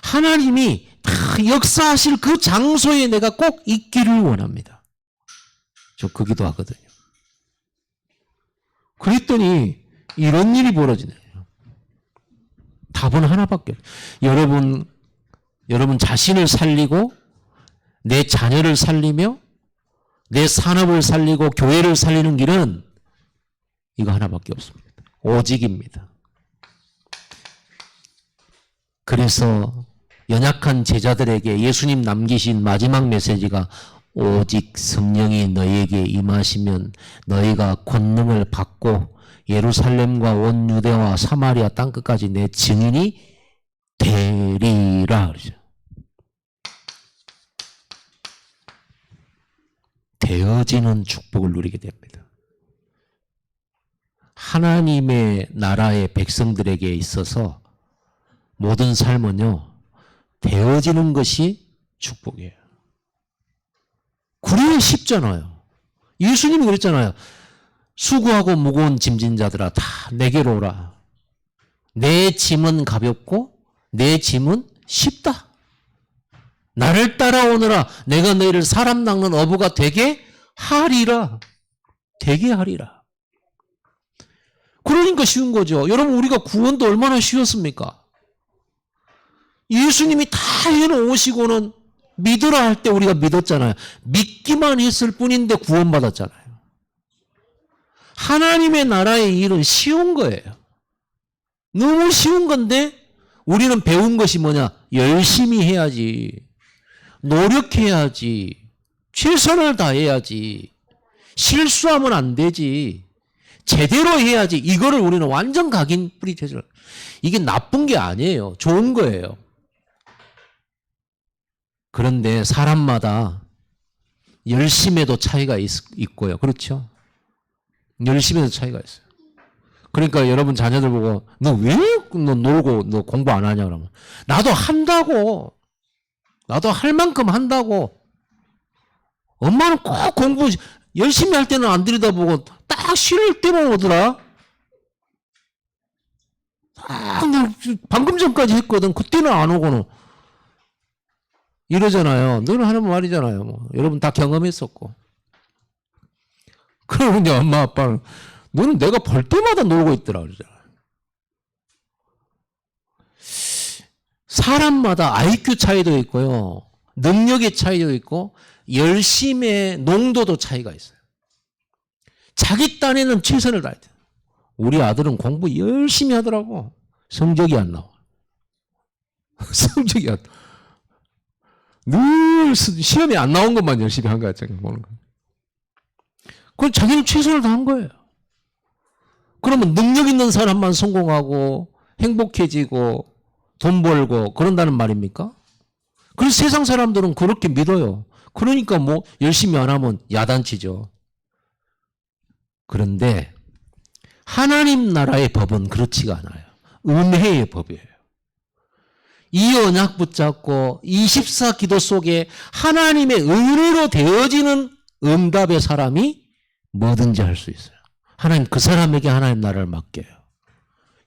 하나님이 다 역사하실 그 장소에 내가 꼭 있기를 원합니다. 저 그 기도하거든요. 그랬더니 이런 일이 벌어지네요. 답은 하나밖에 없어요. 여러분 자신을 살리고 내 자녀를 살리며 내 산업을 살리고 교회를 살리는 길은 이거 하나밖에 없습니다. 오직입니다. 그래서 연약한 제자들에게 예수님 남기신 마지막 메시지가 오직 성령이 너희에게 임하시면 너희가 권능을 받고 예루살렘과 온 유대와 사마리아 땅끝까지 내 증인이 되리라 그러죠. 되어지는 축복을 누리게 됩니다. 하나님의 나라의 백성들에게 있어서 모든 삶은요 되어지는 것이 축복이에요. 그래야 쉽잖아요. 예수님이 그랬잖아요. 수고하고 무거운 짐진 자들아 다 내게로 오라. 내 짐은 가볍고 내 짐은 쉽다. 나를 따라오너라. 내가 너희를 사람 낚는 어부가 되게 하리라. 되게 하리라. 그러니까 쉬운 거죠. 여러분 우리가 구원도 얼마나 쉬웠습니까? 예수님이 다 해놓으시고는 믿으라 할 때 우리가 믿었잖아요. 믿기만 했을 뿐인데 구원받았잖아요. 하나님의 나라의 일은 쉬운 거예요. 너무 쉬운 건데 우리는 배운 것이 뭐냐? 열심히 해야지. 노력해야지. 최선을 다해야지. 실수하면 안 되지. 제대로 해야지. 이거를 우리는 완전 각인 뿌리쳐줘. 이게 나쁜 게 아니에요. 좋은 거예요. 그런데 사람마다 열심에도 차이가 있고요. 그렇죠? 열심에도 차이가 있어요. 그러니까 여러분 자녀들 보고 너 왜 너 놀고 너 공부 안 하냐 그러면 나도 한다고. 나도 할 만큼 한다고. 엄마는 꼭 공부 열심히 할 때는 안 들여다보고 딱 쉴 때만 오더라. 방금 전까지 했거든. 그때는 안 오고는. 이러잖아요. 너는 하는 말이잖아요. 뭐. 여러분 다 경험했었고. 그러면 이제 엄마 아빠는 너는 내가 볼 때마다 놀고 있더라 그러잖아. 사람마다 IQ 차이도 있고요. 능력의 차이도 있고 열심의 농도도 차이가 있어요. 자기 딴에는 최선을 다해야 돼요. 우리 아들은 공부 열심히 하더라고. 성적이 안 나와. 성적이 안 나와. 늘 시험에 안 나온 것만 열심히 한 거야. 보는 거. 그건 자기는 최선을 다한 거예요. 그러면 능력 있는 사람만 성공하고 행복해지고 돈 벌고 그런다는 말입니까? 그래서 세상 사람들은 그렇게 믿어요. 그러니까 뭐 열심히 안 하면 야단치죠. 그런데 하나님 나라의 법은 그렇지가 않아요. 은혜의 법이에요. 이 언약 붙잡고 24 기도 속에 하나님의 은혜로 되어지는 응답의 사람이 뭐든지 할 수 있어요. 하나님 그 사람에게 하나님 나라를 맡겨요.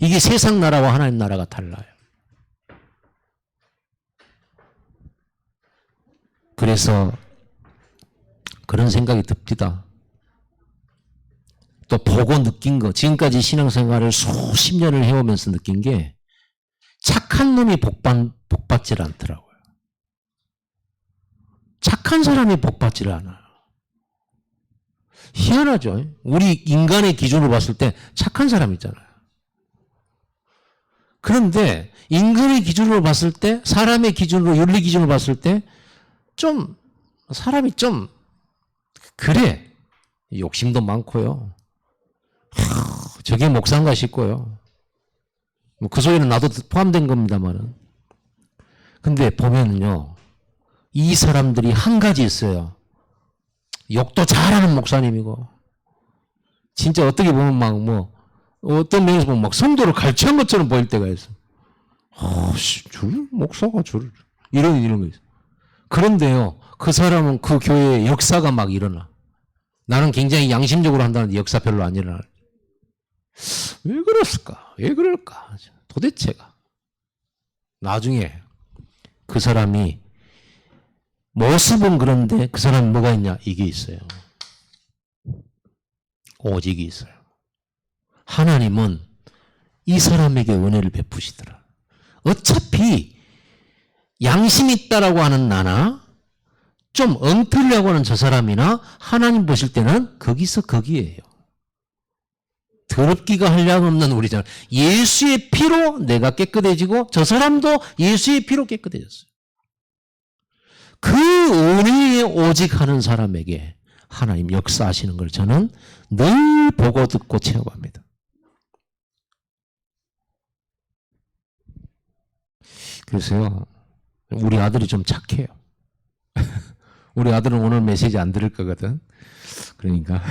이게 세상 나라와 하나님 나라가 달라요. 그래서 그런 생각이 듭니다. 또 보고 느낀 거, 지금까지 신앙생활을 수십 년을 해오면서 느낀 게 착한 놈이 복받질 않더라고요. 착한 사람이 복받지를 않아요. 희한하죠. 우리 인간의 기준으로 봤을 때 착한 사람 있잖아요. 그런데 인간의 기준으로 봤을 때, 사람의 기준으로, 윤리 기준으로 봤을 때 좀 사람이 좀 그래. 욕심도 많고요. 저게 목사인가 싶고요. 뭐 그 속에는 나도 포함된 겁니다만은. 근데 보면은요, 이 사람들이 한 가지 있어요. 욕도 잘하는 목사님이고, 진짜 어떻게 보면 막 뭐, 어떤 면에서 보면 막 성도를 갈취한 것처럼 보일 때가 있어. 목사가 이런 거 있어. 그런데요, 그 사람은 그 교회에 역사가 막 일어나. 나는 굉장히 양심적으로 한다는데 역사 별로 안 일어나. 왜 그랬을까? 왜 그럴까? 도대체가. 나중에 그 사람이 모습은 그런데 그 사람이 뭐가 있냐? 이게 있어요. 오직이 있어요. 하나님은 이 사람에게 은혜를 베푸시더라. 어차피 양심 있다라고 하는 나나 좀 엉터리라고 하는 저 사람이나 하나님 보실 때는 거기서 거기에요. 더럽기가 한량없는 우리잖아. 예수의 피로 내가 깨끗해지고 저 사람도 예수의 피로 깨끗해졌어요. 그 은혜에 오직 하는 사람에게 하나님 역사하시는 걸 저는 늘 보고 듣고 체험합니다. 그래서요, 우리 아들이 좀 착해요. 우리 아들은 오늘 메시지 안 들을 거거든. 그러니까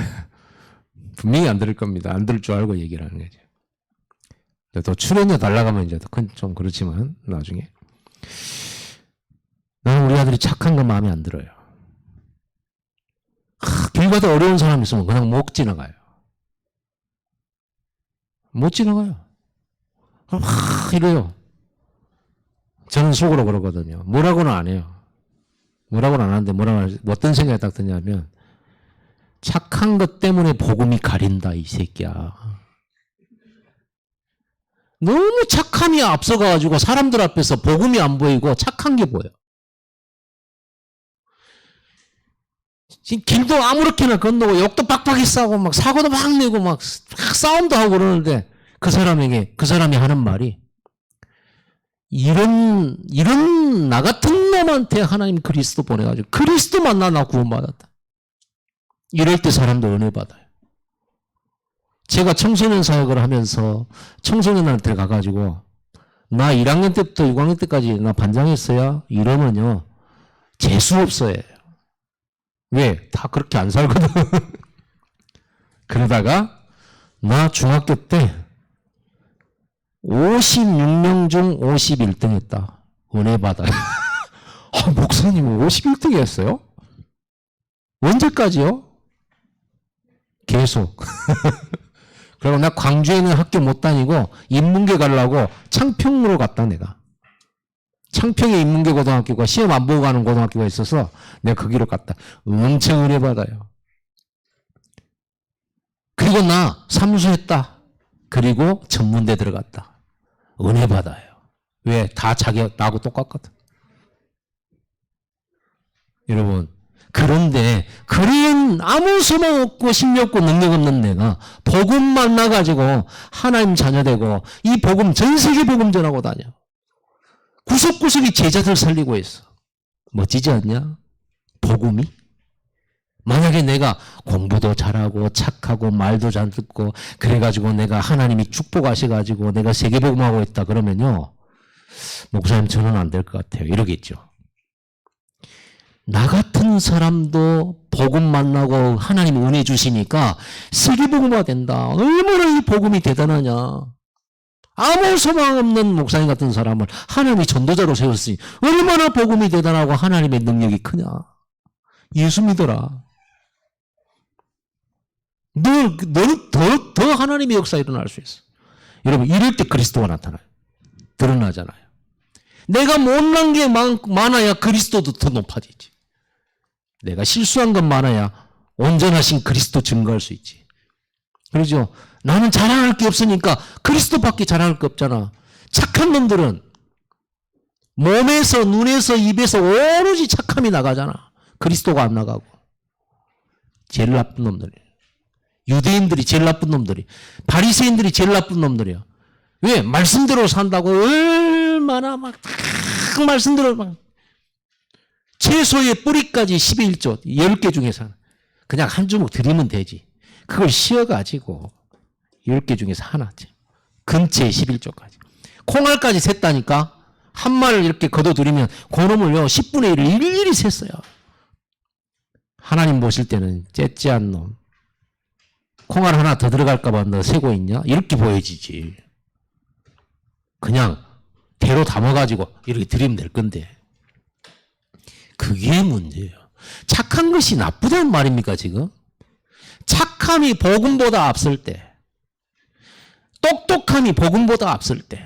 분명히 안 들을 겁니다. 안 들을 줄 알고 얘기를 하는 거죠. 또 출연료 달라가면 이제 좀 그렇지만 나중에 나는 우리 아들이 착한 건 마음에 안 들어요. 길 가다 어려운 사람 있으면 그냥 못 지나가요. 못 지나가요. 이래요. 저는 속으로 그러거든요. 뭐라고는 안 해요. 뭐라고는 안 하는데 어떤 생각이 딱 드냐면 착한 것 때문에 복음이 가린다 이 새끼야. 너무 착함이 앞서가지고 사람들 앞에서 복음이 안 보이고 착한 게 보여. 지금 길도 아무렇게나 건너고 욕도 빡빡이 싸고 막 사고도 막 내고 막 싸움도 하고 그러는데 그 사람이 하는 말이 이런 나 같은 놈한테 하나님 그리스도 보내가지고 그리스도 만나 나 구원받았다. 이럴 때 사람도 은혜 받아요. 제가 청소년 사역을 하면서 청소년한테 가가지고 나 1학년 때부터 6학년 때까지 나 반장했어요. 이러면요 재수없어요. 왜? 다 그렇게 안 살거든. 그러다가 나 중학교 때 56명 중 51등 했다. 은혜 받아요. 목사님은 51등 했어요? 언제까지요? 계속. 그리고 나 광주에는 학교 못 다니고 인문계 가려고 창평으로 갔다 내가. 창평에 인문계 고등학교가 시험 안 보고 가는 고등학교가 있어서 내가 거기로 갔다. 엄청 은혜 받아요. 그리고 나 삼수했다. 그리고 전문대 들어갔다. 은혜 받아요. 왜? 다 나하고 똑같거든. 여러분, 그런데 그런 아무 소망 없고 심력 없고 능력 없는 내가 복음 만나가지고 하나님 자녀 되고 이 복음 전 세계 복음 전하고 다녀. 구석구석이 제자들 살리고 있어. 멋지지 않냐? 복음이? 만약에 내가 공부도 잘하고 착하고 말도 잘 듣고 그래가지고 내가 하나님이 축복하셔가지고 내가 세계복음하고 있다 그러면요. 목사님 저는 안 될 것 같아요. 이러겠죠. 나 같은 사람도 복음 만나고 하나님 은혜 주시니까 세계복음화 된다. 얼마나 이 복음이 대단하냐. 아무 소망 없는 목사님 같은 사람을 하나님이 전도자로 세웠으니 얼마나 복음이 대단하고 하나님의 능력이 크냐. 예수 믿어라. 너는 더 하나님의 역사 일어날 수 있어. 여러분, 이럴 때 그리스도가 나타나요. 드러나잖아요. 내가 못난 게 많아야 그리스도도 더 높아지지. 내가 실수한 것 많아야 온전하신 그리스도 증거할 수 있지. 그러죠? 나는 자랑할 게 없으니까 그리스도밖에 자랑할 게 없잖아. 착한 놈들은 몸에서 눈에서 입에서 오로지 착함이 나가잖아. 그리스도가 안 나가고. 제일 나쁜 놈들이. 유대인들이 제일 나쁜 놈들이. 바리새인들이 제일 나쁜 놈들이야. 왜? 말씀대로 산다고 얼마나 막 말씀대로 막 채소의 뿌리까지 11조 10개 중에서 그냥 한 주먹 드리면 되지. 그걸 씌어가지고 10개 중에서 하나지. 근처에 11조까지. 콩알까지 셌다니까. 한 말을 이렇게 걷어들이면 그놈을요 10분의 1을 일일이 셌어요. 하나님 보실 때는 째째한 놈. 콩알 하나 더 들어갈까 봐 너 세고 있냐? 이렇게 보여지지. 그냥 대로 담아가지고 이렇게 드리면 될 건데. 그게 문제예요. 착한 것이 나쁘다는 말입니까 지금? 착함이 복음보다 앞설 때, 똑똑함이 복음보다 앞설 때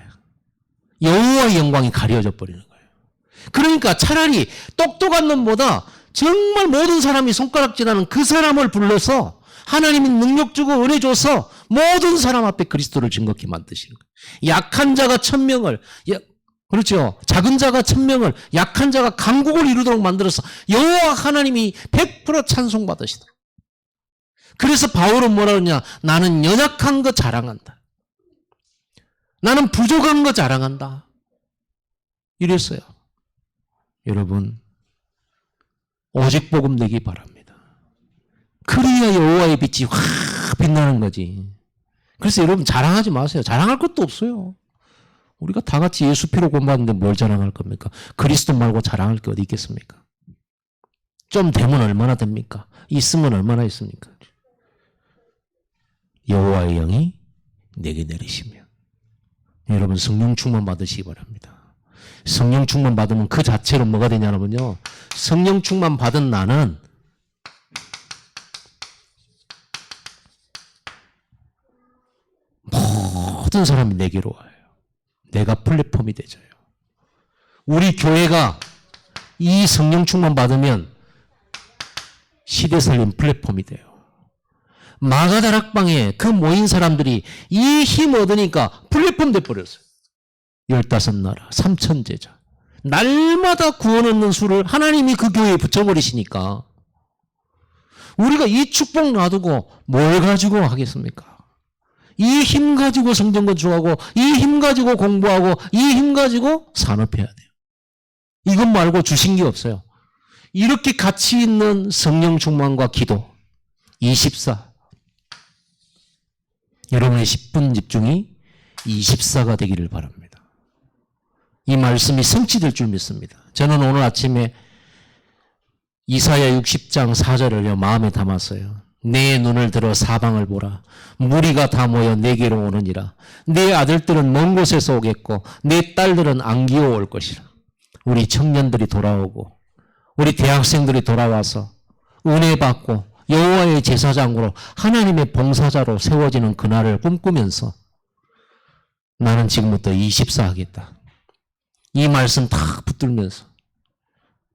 여호와의 영광이 가려져 버리는 거예요. 그러니까 차라리 똑똑한 놈보다 정말 모든 사람이 손가락질하는 그 사람을 불러서 하나님이 능력 주고 은혜 줘서 모든 사람 앞에 그리스도를 증거케 만드시는 거예요. 약한 자가 1000명을, 그렇죠. 작은 자가 1000명을, 약한 자가 강국을 이루도록 만들어서 여호와 하나님이 100% 찬송받으시도록. 그래서 바울은 뭐라 그러냐? 나는 연약한 거 자랑한다. 나는 부족한 거 자랑한다. 이랬어요. 여러분, 오직 복음 되기 바랍니다. 그래야 여호와의 빛이 확 빛나는 거지. 그래서 여러분 자랑하지 마세요. 자랑할 것도 없어요. 우리가 다 같이 예수 피로 구원받는데 뭘 자랑할 겁니까? 그리스도 말고 자랑할 게 어디 있겠습니까? 좀 되면 얼마나 됩니까? 있으면 얼마나 있습니까? 여호와의 영이 내게 내리시면 여러분 성령 충만 받으시기 바랍니다. 성령 충만 받으면 그 자체로 뭐가 되냐면요. 성령 충만 받은 나는 모든 사람이 내게로 와요. 내가 플랫폼이 되져요. 우리 교회가 이 성령 충만 받으면 시대 살림 플랫폼이 돼요. 마가다락방에 그 모인 사람들이 이 힘 얻으니까 플랫폼 돼버렸어요. 15나라 3000제자. 날마다 구원 얻는 수를 하나님이 그 교회에 붙여버리시니까 우리가 이 축복 놔두고 뭘 가지고 하겠습니까? 이 힘 가지고 성경 건축하고 이 힘 가지고 공부하고 이 힘 가지고 산업해야 돼요. 이것 말고 주신 게 없어요. 이렇게 가치 있는 성령 충만과 기도 24. 여러분의 10분 집중이 24가 되기를 바랍니다. 이 말씀이 성취될 줄 믿습니다. 저는 오늘 아침에 이사야 60장 4절을 마음에 담았어요. 내 눈을 들어 사방을 보라. 무리가 다 모여 내게로 오느니라. 내 아들들은 먼 곳에서 오겠고 내 딸들은 안 기어올 것이라. 우리 청년들이 돌아오고 우리 대학생들이 돌아와서 은혜 받고 여호와의 제사장으로 하나님의 봉사자로 세워지는 그날을 꿈꾸면서 나는 지금부터 24 하겠다. 이 말씀 다 붙들면서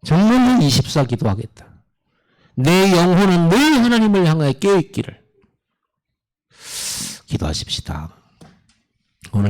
정말로 24 기도하겠다. 내 영혼은 늘 하나님을 향하여 깨어있기를 기도하십시다. 오늘